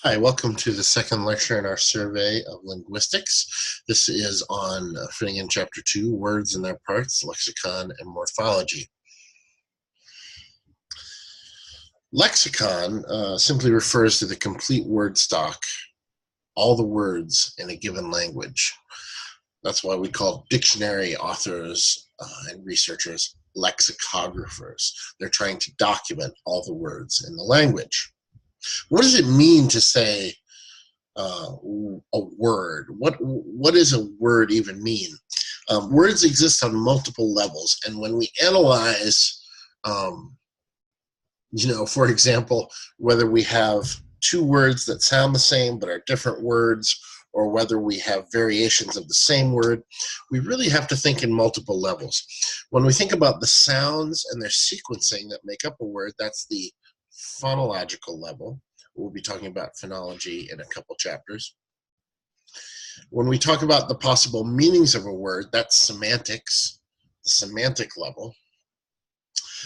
Hi, welcome to the second lecture in our survey of linguistics. This is on fitting in Chapter 2, Words and Their Parts, Lexicon and Morphology. Lexicon simply refers to the complete word stock, all the words in a given language. That's why we call dictionary authors and researchers lexicographers. They're trying to document all the words in the language. What does it mean to say a word? What does a word even mean? Words exist on multiple levels, and when we analyze, for example, whether we have two words that sound the same but are different words, or whether we have variations of the same word, we really have to think in multiple levels. When we think about the sounds and their sequencing that make up a word, that's the phonological level. We'll be talking about phonology in a couple chapters. When we talk about the possible meanings of a word, that's semantics, the semantic level.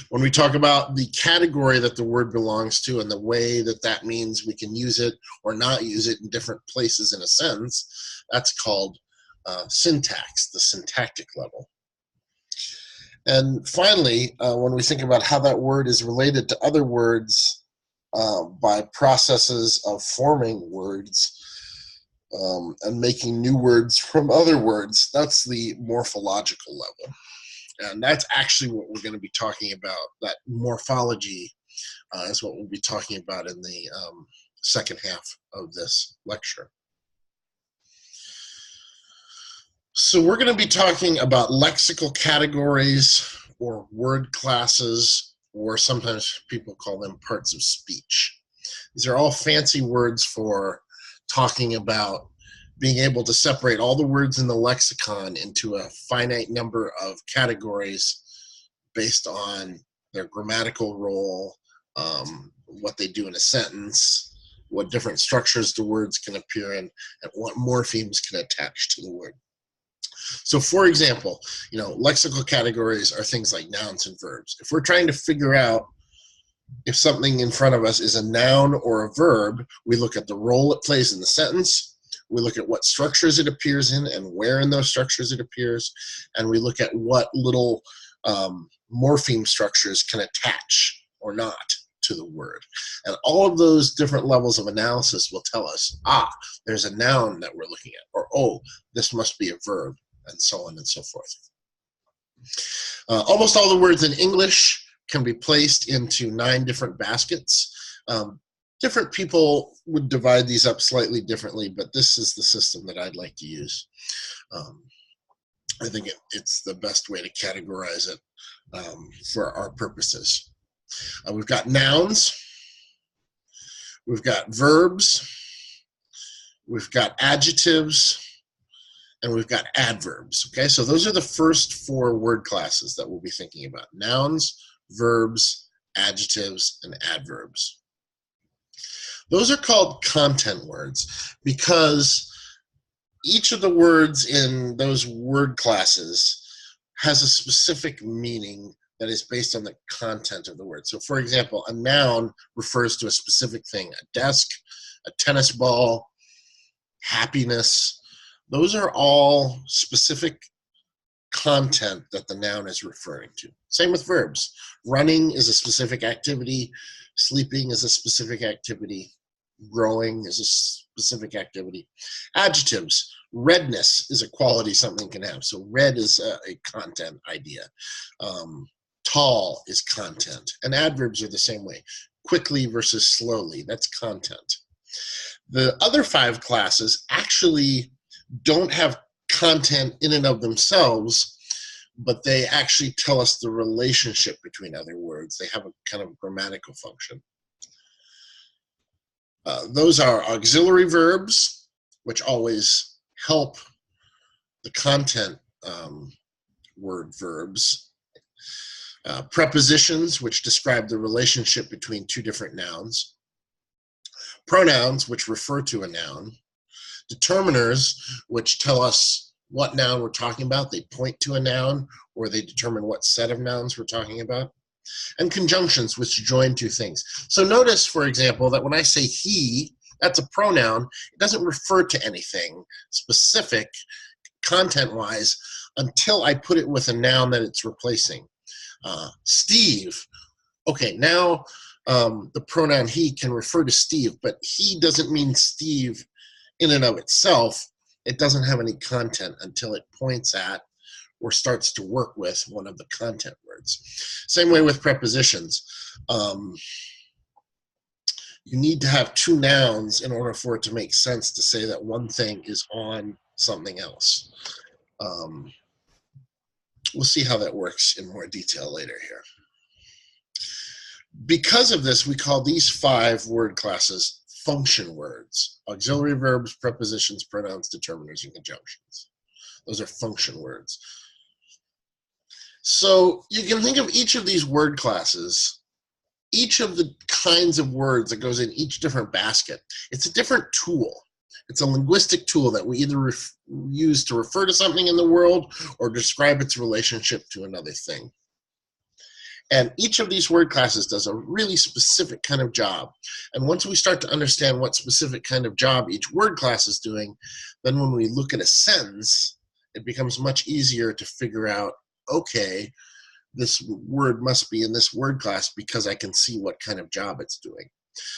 When we talk about the category that the word belongs to and the way that that means we can use it or not use it in different places in a sentence, that's called syntax, the syntactic level. And finally, when we think about how that word is related to other words by processes of forming words and making new words from other words, that's the morphological level. And that's actually what we're going to be talking about. That morphology is what we'll be talking about in the second half of this lecture. So we're going to be talking about lexical categories or word classes, or sometimes people call them parts of speech. These are all fancy words for talking about being able to separate all the words in the lexicon into a finite number of categories based on their grammatical role, what they do in a sentence, what different structures the words can appear in, and what morphemes can attach to the word. So for example, lexical categories are things like nouns and verbs. If we're trying to figure out if something in front of us is a noun or a verb, we look at the role it plays in the sentence, we look at what structures it appears in and where in those structures it appears, and we look at what little morpheme structures can attach or not to the word. And all of those different levels of analysis will tell us, there's a noun that we're looking at, or this must be a verb, and so on and so forth. Almost all the words in English can be placed into 9 different baskets. Different people would divide these up slightly differently, but this is the system that I'd like to use. I think it's the best way to categorize it for our purposes. We've got nouns, we've got verbs, we've got adjectives, and we've got adverbs. Okay, so those are the first 4 word classes that we'll be thinking about: nouns, verbs, adjectives, and adverbs. Those are called content words because each of the words in those word classes has a specific meaning that is based on the content of the word. So for example, a noun refers to a specific thing: a desk, a tennis ball, happiness. Those are all specific content that the noun is referring to. Same with verbs. Running is a specific activity, sleeping is a specific activity, growing is a specific activity. Adjectives: redness is a quality something can have. So red is a content idea. Tall is content. And adverbs are the same way. Quickly versus slowly, that's content. The other 5 classes actually don't have content in and of themselves, but they actually tell us the relationship between other words. They have a kind of grammatical function. Those are auxiliary verbs, which always help the content word verbs. Prepositions, which describe the relationship between 2 different nouns. Pronouns, which refer to a noun. Determiners, which tell us what noun we're talking about. They point to a noun, or they determine what set of nouns we're talking about. And conjunctions, which join 2 things. So notice, for example, that when I say he, That's a pronoun. It doesn't refer to anything specific content-wise until I put it with a noun that it's replacing. Steve. Okay, now the pronoun he can refer to Steve, but he doesn't mean Steve in and of itself. It doesn't have any content until it points at or starts to work with one of the content words. Same way with prepositions. You need to have two nouns in order for it to make sense to say that one thing is on something else. We'll see how that works in more detail later here. Because of this, we call these 5 word classes function words: auxiliary verbs, prepositions, pronouns, determiners, and conjunctions. Those are function words. So you can think of each of these word classes, each of the kinds of words that goes in each different basket. It's a different tool. It's a linguistic tool that we either use to refer to something in the world or describe its relationship to another thing. And each of these word classes does a really specific kind of job. And once we start to understand what specific kind of job each word class is doing, then when we look at a sentence, it becomes much easier to figure out, okay, this word must be in this word class because I can see what kind of job it's doing.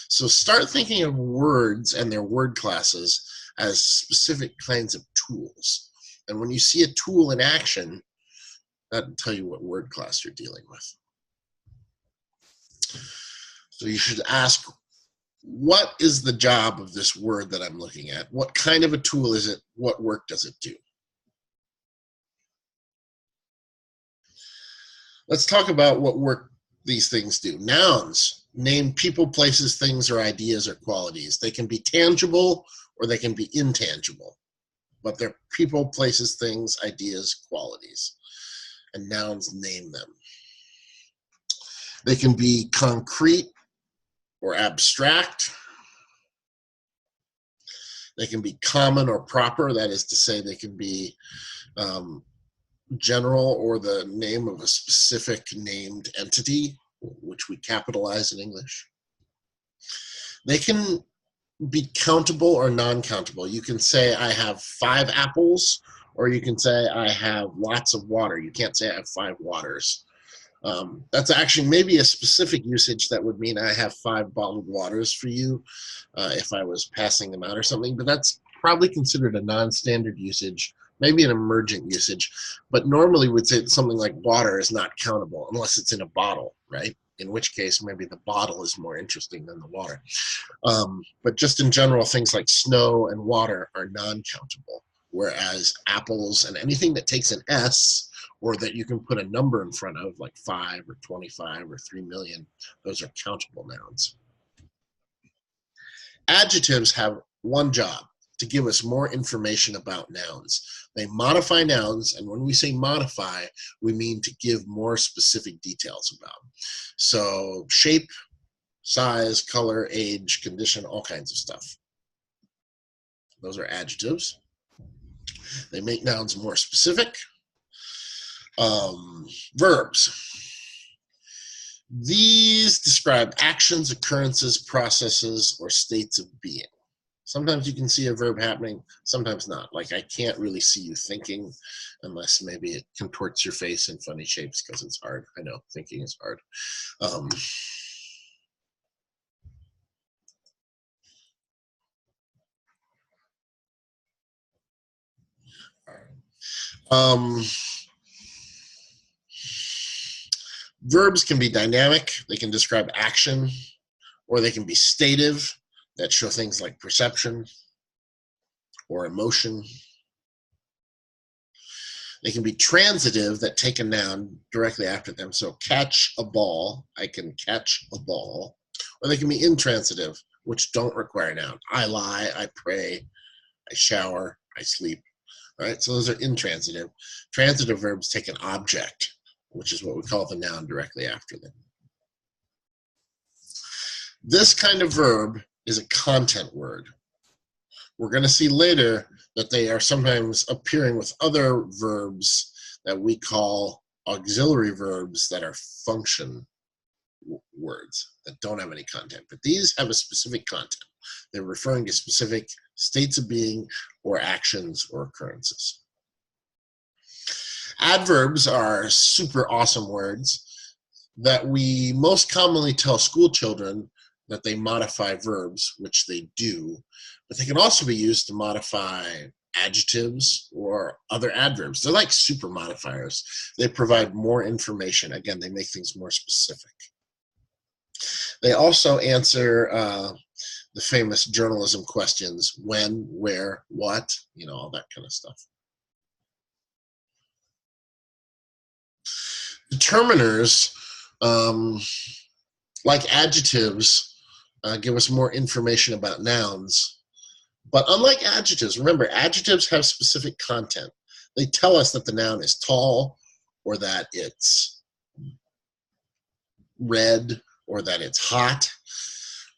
So start thinking of words and their word classes as specific kinds of tools. And when you see a tool in action, that'll tell you what word class you're dealing with. So you should ask, what is the job of this word that I'm looking at? What kind of a tool is it? What work does it do? Let's talk about what work these things do. Nouns name people, places, things, or ideas or qualities. They can be tangible or they can be intangible, but they're people, places, things, ideas, qualities, and nouns name them. They can be concrete or abstract. They can be common or proper, that is to say they can be general or the name of a specific named entity, which we capitalize in English. They can be countable or non-countable. You can say I have 5 apples, or you can say I have lots of water. You can't say I have 5 waters. That's actually maybe a specific usage that would mean I have 5 bottled waters for you if I was passing them out or something, but that's probably considered a non-standard usage, maybe an emergent usage, but normally we'd say something like water is not countable unless it's in a bottle, right? In which case maybe the bottle is more interesting than the water. But just in general, things like snow and water are non-countable, whereas apples and anything that takes an S or that you can put a number in front of, like 5 or 25 or 3 million, those are countable nouns. Adjectives have one job: to give us more information about nouns. They modify nouns, and when we say modify, we mean to give more specific details about them. So shape, size, color, age, condition, all kinds of stuff. Those are adjectives. They make nouns more specific. Verbs. These describe actions, occurrences, processes, or states of being. Sometimes you can see a verb happening, sometimes not. Like I can't really see you thinking unless maybe it contorts your face in funny shapes because it's hard. I know, thinking is hard. Verbs can be dynamic, they can describe action, or they can be stative, that show things like perception or emotion. They can be transitive, that take a noun directly after them. So catch a ball, I can catch a ball. Or they can be intransitive, which don't require a noun. I lie, I pray, I shower, I sleep. All right, so those are intransitive. Transitive verbs take an object, which is what we call the noun directly after them. This kind of verb is a content word. We're going to see later that they are sometimes appearing with other verbs that we call auxiliary verbs that are function words that don't have any content, but these have a specific content. They're referring to specific states of being or actions or occurrences. Adverbs are super awesome words that we most commonly tell school children that they modify verbs, which they do, but they can also be used to modify adjectives or other adverbs. They're like super modifiers. They provide more information. Again, they make things more specific. They also answer the famous journalism questions: when, where, what, all that kind of stuff. Determiners, like adjectives, give us more information about nouns. But unlike adjectives, remember, adjectives have specific content. They tell us that the noun is tall, or that it's red, or that it's hot,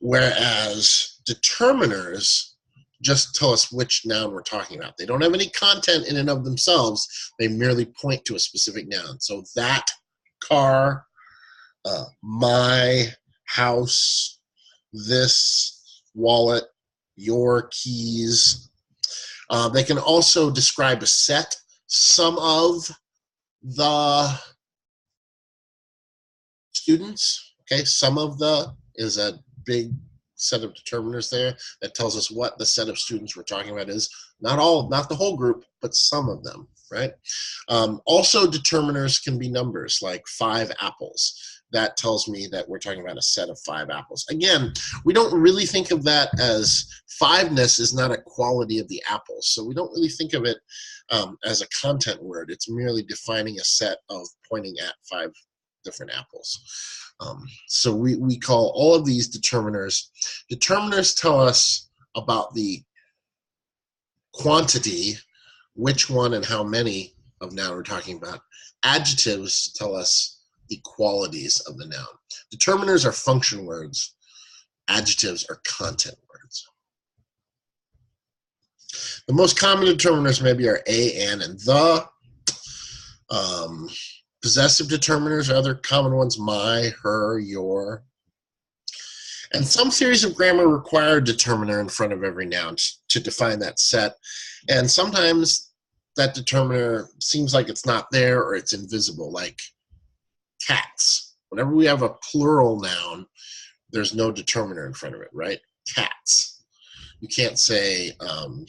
whereas determiners just tell us which noun we're talking about. They don't have any content in and of themselves. They merely point to a specific noun. So that car, my house, this wallet, your keys. They can also describe a set. Some of the students, okay, some of the is a big set of determiners there that tells us what the set of students we're talking about is. Not all, not the whole group, but some of them, right? Also, determiners can be numbers, like 5 apples. That tells me that we're talking about a set of 5 apples. Again, we don't really think of that as fiveness is not a quality of the apples, so we don't really think of it as a content word. It's merely defining a set of pointing at 5 different apples. So we call all of these determiners. Determiners tell us about the quantity, which one and how many of noun we're talking about. Adjectives tell us the qualities of the noun. Determiners are function words. Adjectives are content words. The most common determiners maybe are a, an, and the. Possessive determiners are other common ones: my, her, your. And some theories of grammar require a determiner in front of every noun to define that set. And sometimes that determiner seems like it's not there or it's invisible, like cats. Whenever we have a plural noun, there's no determiner in front of it, right? Cats. You can't say, or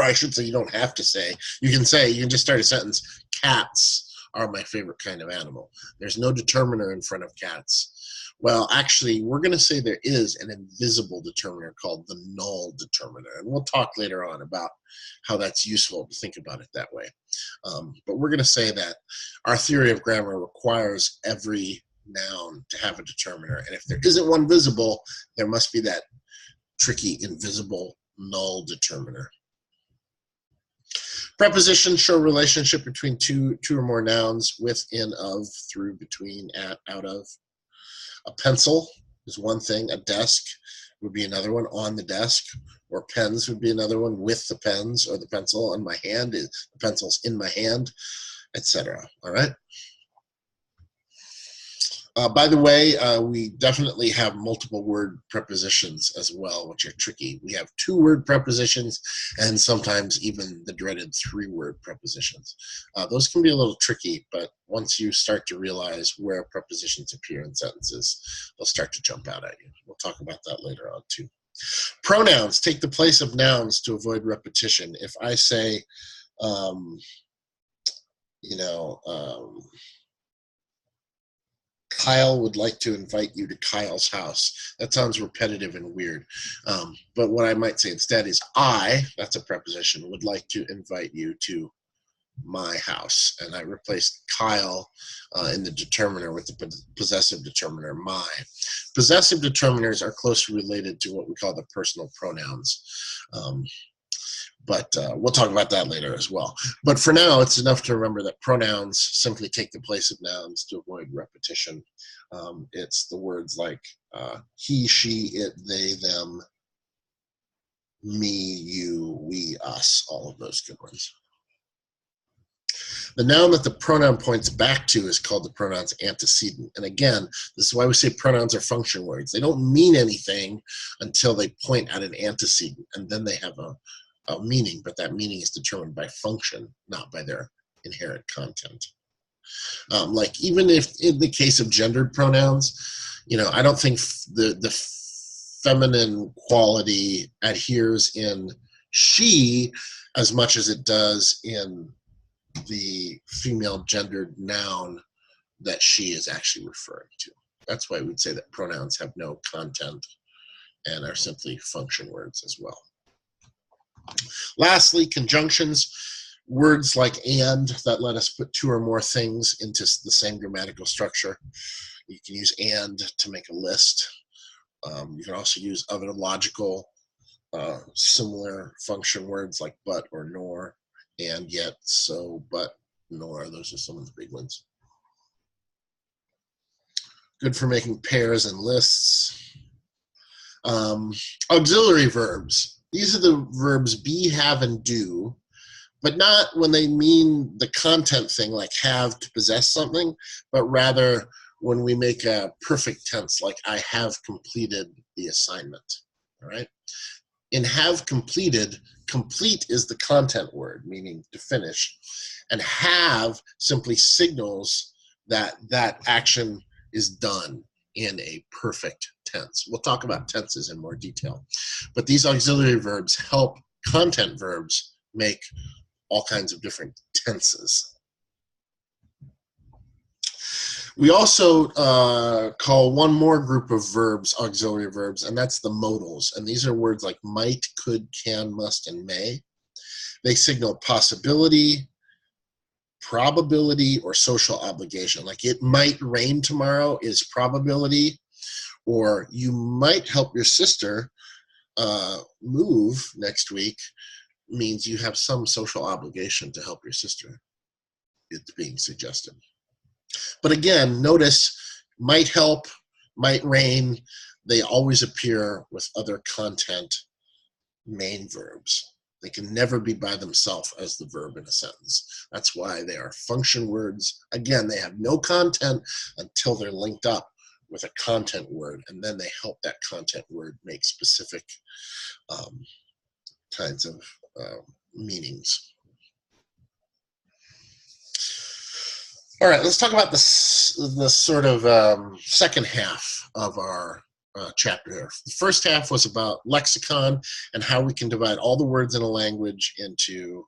I should say, you don't have to say. You can just start a sentence: cats are my favorite kind of animal. There's no determiner in front of cats. Well, actually, we're going to say there is an invisible determiner called the null determiner. And we'll talk later on about how that's useful to think about it that way. But we're going to say that our theory of grammar requires every noun to have a determiner. And if there isn't one visible, there must be that tricky invisible null determiner. Prepositions show relationship between two or more nouns: with, in, of, through, between, at, out of. A pencil is one thing. A desk would be another one: on the desk. Or pens would be another one: with the pens or the pencil. On my hand, the pencil's in my hand, etc. All right. By the way, we definitely have multiple word prepositions as well, which are tricky. We have 2-word prepositions and sometimes even the dreaded 3-word prepositions. Those can be a little tricky, but once you start to realize where prepositions appear in sentences, they'll start to jump out at you. We'll talk about that later on too. Pronouns take the place of nouns to avoid repetition. If I say, Kyle would like to invite you to Kyle's house. That sounds repetitive and weird. But what I might say instead is I, that's a preposition, would like to invite you to my house. And I replaced Kyle in the determiner with the possessive determiner, my. Possessive determiners are closely related to what we call the personal pronouns. But we'll talk about that later as well. But for now, it's enough to remember that pronouns simply take the place of nouns to avoid repetition. It's the words like he, she, it, they, them, me, you, we, us, all of those good ones. The noun that the pronoun points back to is called the pronoun's antecedent. And again, this is why we say pronouns are function words. They don't mean anything until they point at an antecedent, and then they have a meaning, but that meaning is determined by function, not by their inherent content. Like even if in the case of gendered pronouns, I don't think the feminine quality adheres in she as much as it does in the female gendered noun that she is actually referring to. That's why we'd say that pronouns have no content and are simply function words as well. Lastly, conjunctions, words like and that let us put two or more things into the same grammatical structure. You can use and to make a list. You can also use other logical similar function words like but or nor, and, yet, so, but, nor. Those are some of the big ones. Good for making pairs and lists. Auxiliary verbs. These are the verbs be, have, and do, but not when they mean the content thing like have to possess something, but rather when we make a perfect tense like I have completed the assignment. All right. In have completed, complete is the content word, meaning to finish, and have simply signals that that action is done in a perfect tense. We'll talk about tenses in more detail, but these auxiliary verbs help content verbs make all kinds of different tenses. We also call one more group of verbs auxiliary verbs, and that's the modals. And these are words like might, could, can, must, and may. They signal possibility, probability, or social obligation. Like it might rain tomorrow is probability, or you might help your sister move next week means you have some social obligation to help your sister. It's being suggested. But again, notice might help, might rain, they always appear with other content main verbs. They can never be by themselves as the verb in a sentence. That's why they are function words. Again, they have no content until they're linked up with a content word, and then they help that content word make specific kinds of meanings. All right, let's talk about the sort of second half of our chapter here. The first half was about lexicon and how we can divide all the words in a language into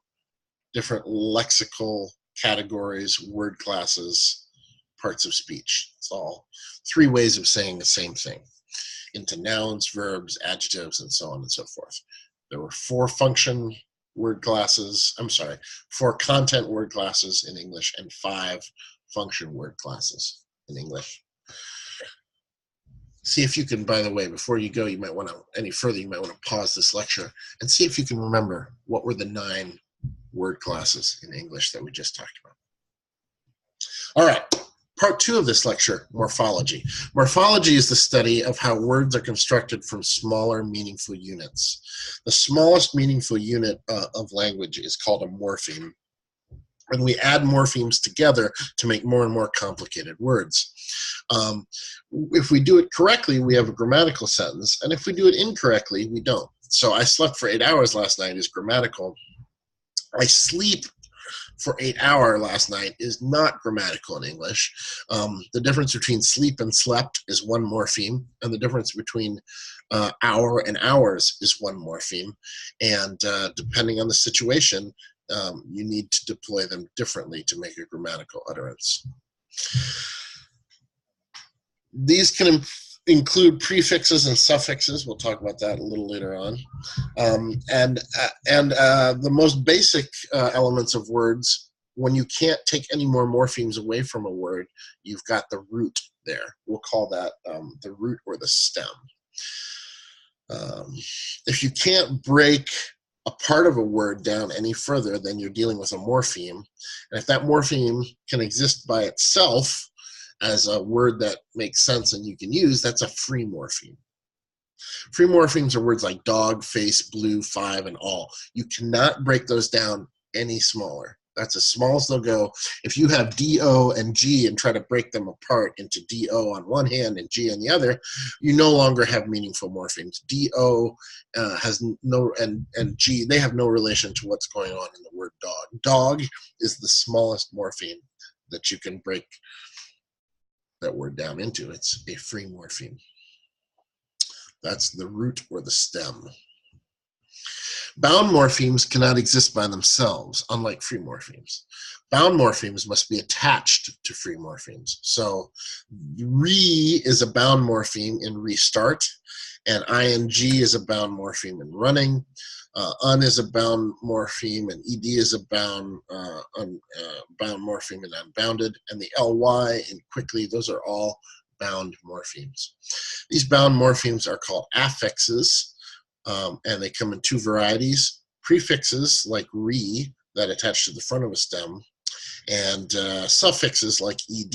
different lexical categories, word classes, parts of speech. It's all three ways of saying the same thing, into nouns, verbs, adjectives, and so on and so forth. There were four function word classes, four content word classes in English and 5 function word classes in English. See if you can, by the way, before you go, you might want to pause this lecture and see if you can remember what were the 9 word classes in English that we just talked about. All right. Part 2 of this lecture, morphology. Morphology is the study of how words are constructed from smaller, meaningful units. The smallest meaningful unit of language is called a morpheme, and we add morphemes together to make more and more complicated words. If we do it correctly, we have a grammatical sentence, and if we do it incorrectly, we don't. So I slept for 8 hours last night is grammatical. I sleep for 8 hours last night is not grammatical in English. The difference between sleep and slept is 1 morpheme, and the difference between hour and hours is 1 morpheme. And depending on the situation, you need to deploy them differently to make a grammatical utterance. These can include prefixes and suffixes. We'll talk about that a little later on. And the most basic elements of words, when you can't take any more morphemes away from a word, you've got the root there. We'll call that the root or the stem. If you can't break a part of a word down any further, then you're dealing with a morpheme. And if that morpheme can exist by itself as a word that makes sense and you can use, that's a free morpheme. Free morphemes are words like dog, face, blue, 5, and all. You cannot break those down any smaller. That's as small as they'll go. If you have D-O and G and try to break them apart into D-O on one hand and G on the other, you no longer have meaningful morphemes. D-O has no, and G, they have no relation to what's going on in the word dog. Dog is the smallest morpheme that you can break that word down into. It's a free morpheme. That's the root or the stem. Bound morphemes cannot exist by themselves, unlike free morphemes. Bound morphemes must be attached to free morphemes. So re is a bound morpheme in restart, and ing is a bound morpheme in running. Un is a bound morpheme, and ed is a bound morpheme in unbounded, and the ly in quickly, those are all bound morphemes. These bound morphemes are called affixes, and they come in two varieties: prefixes like re that attach to the front of a stem, and suffixes like ed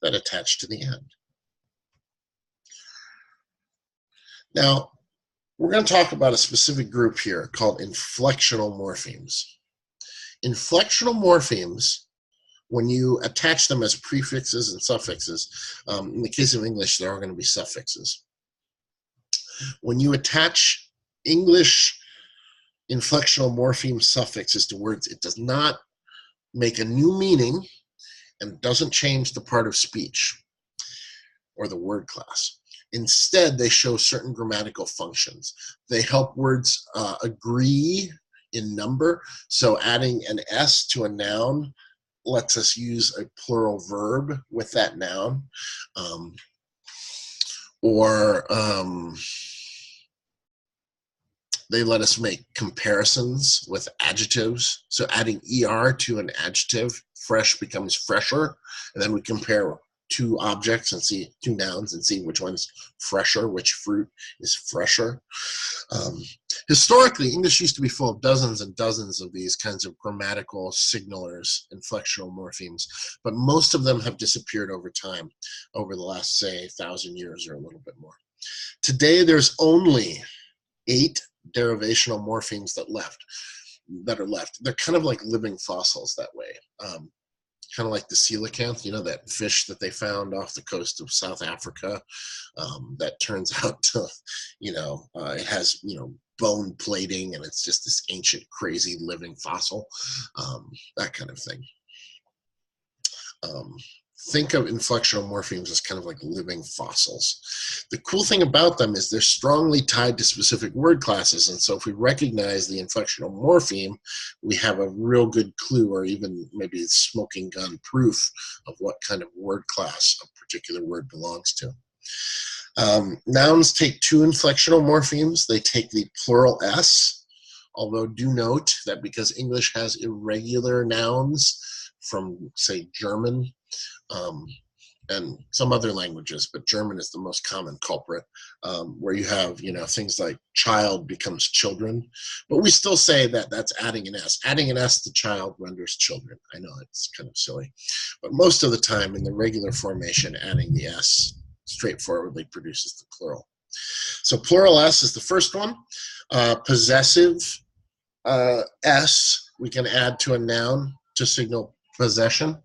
that attach to the end. Now, we're going to talk about a specific group here called inflectional morphemes. Inflectional morphemes, when you attach them as prefixes and suffixes, in the case of English, they're all going to be suffixes. When you attach English inflectional morpheme suffixes to words, it does not make a new meaning and doesn't change the part of speech or the word class. Instead, they show certain grammatical functions. They help words agree in number. So adding an S to a noun lets us use a plural verb with that noun. They let us make comparisons with adjectives. So adding ER to an adjective, fresh becomes fresher, and then we compare two objects and see two nouns and see which one's fresher, which fruit is fresher. Historically, English used to be full of dozens and dozens of these kinds of grammatical signalers, inflectional morphemes, but most of them have disappeared over time, over the last, say, 1,000 years or a little bit more. Today, there's only 8 derivational morphemes that are left. They're kind of like living fossils that way. Kind of like the coelacanth, that fish that they found off the coast of South Africa, that turns out to, it has, bone plating, and it's just this ancient, crazy living fossil, that kind of thing. Think of inflectional morphemes as kind of like living fossils. The cool thing about them is they're strongly tied to specific word classes, and so if we recognize the inflectional morpheme, we have a real good clue, or even maybe smoking gun proof of what kind of word class a particular word belongs to. Nouns take 2 inflectional morphemes. They take the plural S, although do note that because English has irregular nouns from, say, German, and some other languages, but German is the most common culprit, where you have, things like child becomes children, but we still say that that's adding an S. Adding an S to child renders children. I know it's kind of silly, but most of the time in the regular formation, adding the S straightforwardly produces the plural. So plural S is the first one. Possessive S we can add to a noun to signal possession.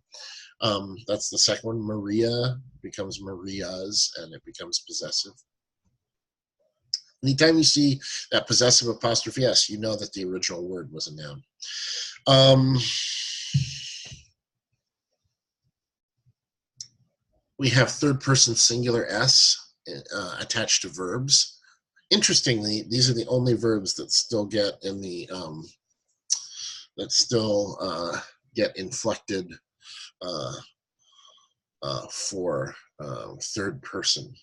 That's the second one. Maria becomes Maria's, and it becomes possessive. Anytime you see that possessive apostrophe S, you know that the original word was a noun. We have third person singular S attached to verbs. Interestingly, these are the only verbs that still get in the get inflected for third person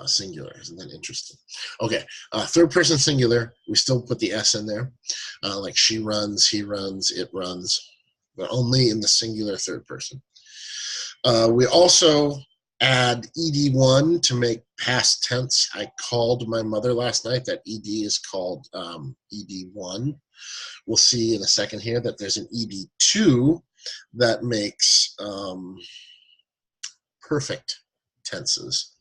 singular. Isn't that interesting? Okay, third person singular, we still put the S in there, like she runs, he runs, it runs, but only in the singular third person. We also add ed1 to make past tense. I called my mother last night. That ed is called ed1. We'll see in a second here that there's an ed2 that makes perfect tenses.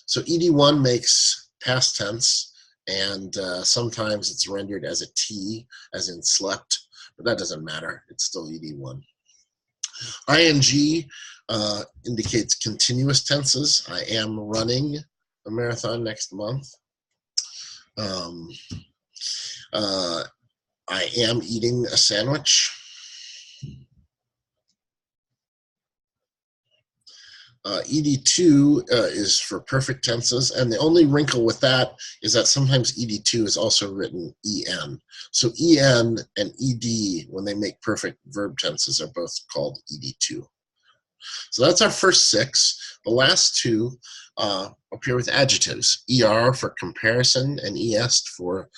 So ed1 makes past tense, and sometimes it's rendered as a T, as in slept, but that doesn't matter. It's still ED1. ING indicates continuous tenses. I am running a marathon next month. I am eating a sandwich. ED2 is for perfect tenses, and the only wrinkle with that is that sometimes ED2 is also written EN. So EN and ED, when they make perfect verb tenses, are both called ED2. So that's our first 6. The last 2 appear with adjectives, ER for comparison and ES for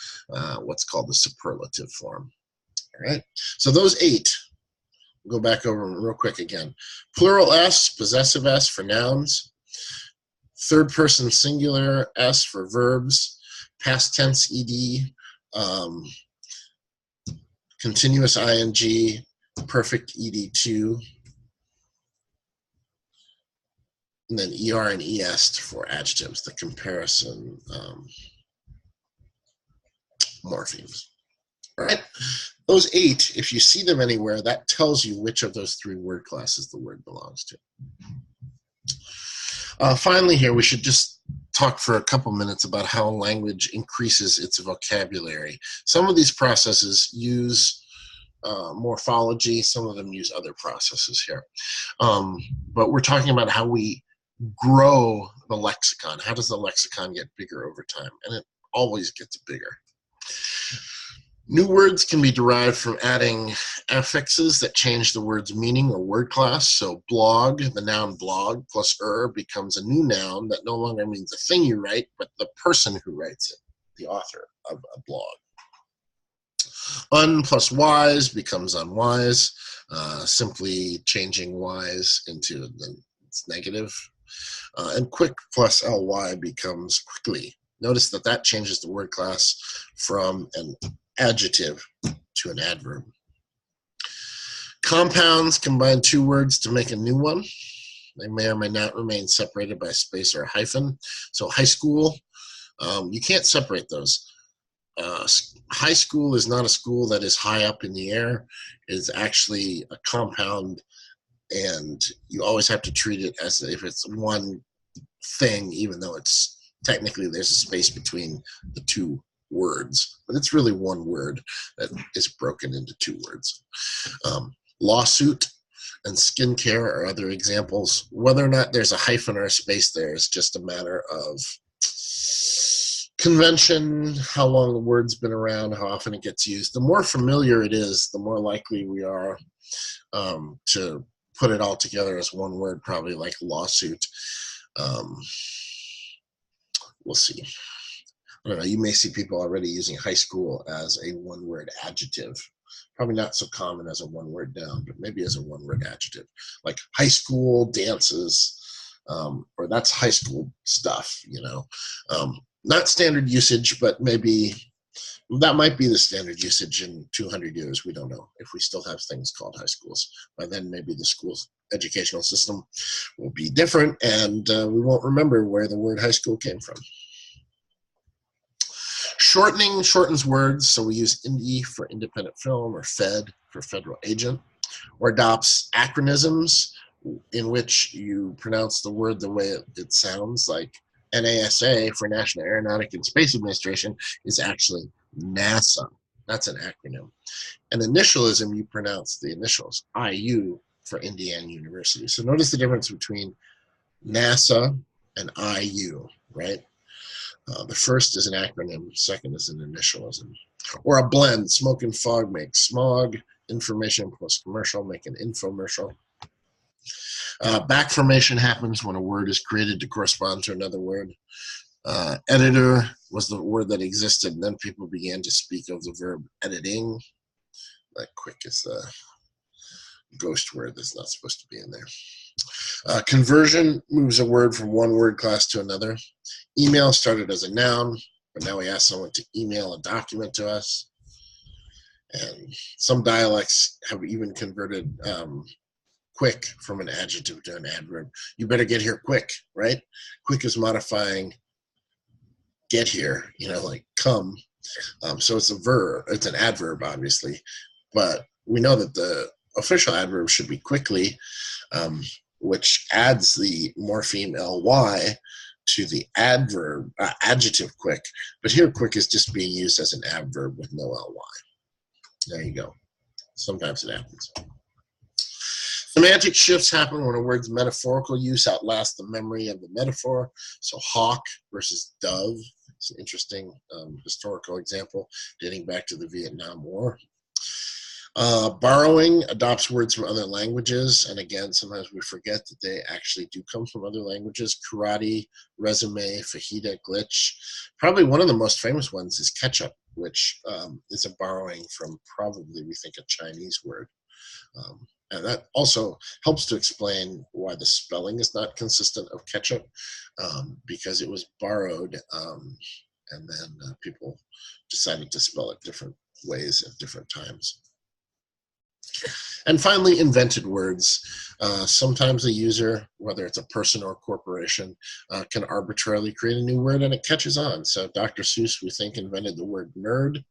what's called the superlative form. All right, so those 8. We'll go back over them real quick again. Plural S, possessive S for nouns. Third person singular S for verbs. Past tense ED. Continuous ING. Perfect ED2. And then ER and ES for adjectives, the comparison morphemes. All right, those 8, if you see them anywhere, that tells you which of those 3 word classes the word belongs to. Finally here, we should just talk for a couple minutes about how language increases its vocabulary. Some of these processes use morphology, some of them use other processes here. But we're talking about how we grow the lexicon. How does the lexicon get bigger over time? And it always gets bigger. New words can be derived from adding affixes that change the word's meaning or word class. So blog, the noun blog, plus becomes a new noun that no longer means a thing you write, but the person who writes it, the author of a blog. Un plus wise becomes unwise, simply changing wise into its negative. And quick plus ly becomes quickly. Notice that that changes the word class from an adjective to an adverb. Compounds combine 2 words to make a new one. They may or may not remain separated by a space or a hyphen. So high school, you can't separate those. High school is not a school that is high up in the air. It is actually a compound, and you always have to treat it as if it's one thing, even though it's technically there's a space between the 2 words, but it's really one word that is broken into 2 words. Lawsuit and skincare are other examples. Whether or not there's a hyphen or a space there is just a matter of convention, how long the word's been around, how often it gets used. The more familiar it is, the more likely we are to put it all together as one word, probably like lawsuit. We'll see. I don't know, you may see people already using high school as a one-word adjective. Probably not so common as a one-word noun, but maybe as a one-word adjective. Like high school dances, or that's high school stuff, you know. Not standard usage, but maybe that might be the standard usage in 200 years. We don't know if we still have things called high schools. By then, maybe the school's educational system will be different, and we won't remember where the word high school came from. Shortening shortens words, so we use INDY for independent film or FED for federal agent, or adopts acronyms in which you pronounce the word the way it sounds, like NASA for National Aeronautic and Space Administration is actually NASA. That's an acronym. And initialism, you pronounce the initials, IU for Indiana University. So notice the difference between NASA and IU, right? The first is an acronym, second is an initialism. Or a blend, smoke and fog make smog, information plus commercial make an infomercial. Back formation happens when a word is created to correspond to another word. Editor was the word that existed, and then people began to speak of the verb editing. That quick is the ghost word that's not supposed to be in there. Conversion moves a word from one word class to another. Email started as a noun, but now we ask someone to email a document to us. And some dialects have even converted quick from an adjective to an adverb. You better get here quick, right? Quick is modifying get here, you know, like come. So it's a verb, it's an adverb, obviously. but we know that the official adverb should be quickly, which adds the morpheme ly to the adjective quick. But here quick is just being used as an adverb with no ly. There you go. Sometimes it happens. Semantic shifts happen when a word's metaphorical use outlasts the memory of the metaphor. So hawk versus dove. It's an interesting historical example dating back to the Vietnam War. Borrowing adopts words from other languages, and again, sometimes we forget that they actually do come from other languages. Karate, resume, fajita, glitch. Probably one of the most famous ones is ketchup, which is a borrowing from probably, we think, a Chinese word. And that also helps to explain why the spelling is not consistent of ketchup, because it was borrowed, and then people decided to spell it different ways at different times. And finally, invented words. Sometimes a user, whether it's a person or a corporation, can arbitrarily create a new word and it catches on. So Dr. Seuss, we think, invented the word nerd,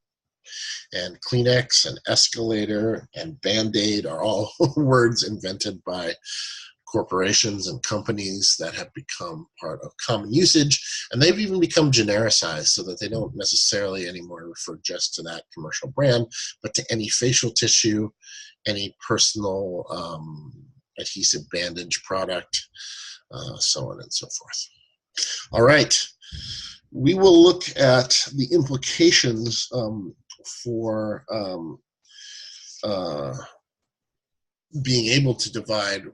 and Kleenex and escalator and Band-Aid are all words invented by corporations and companies that have become part of common usage, and they've even become genericized so that they don't necessarily anymore refer just to that commercial brand, but to any facial tissue, any personal adhesive bandage product, so on and so forth. All right, we will look at the implications for being able to divide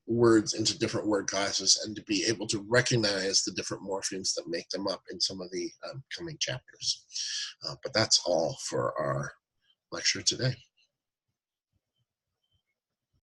words into different word classes and to be able to recognize the different morphemes that make them up in some of the coming chapters. But that's all for our lecture today.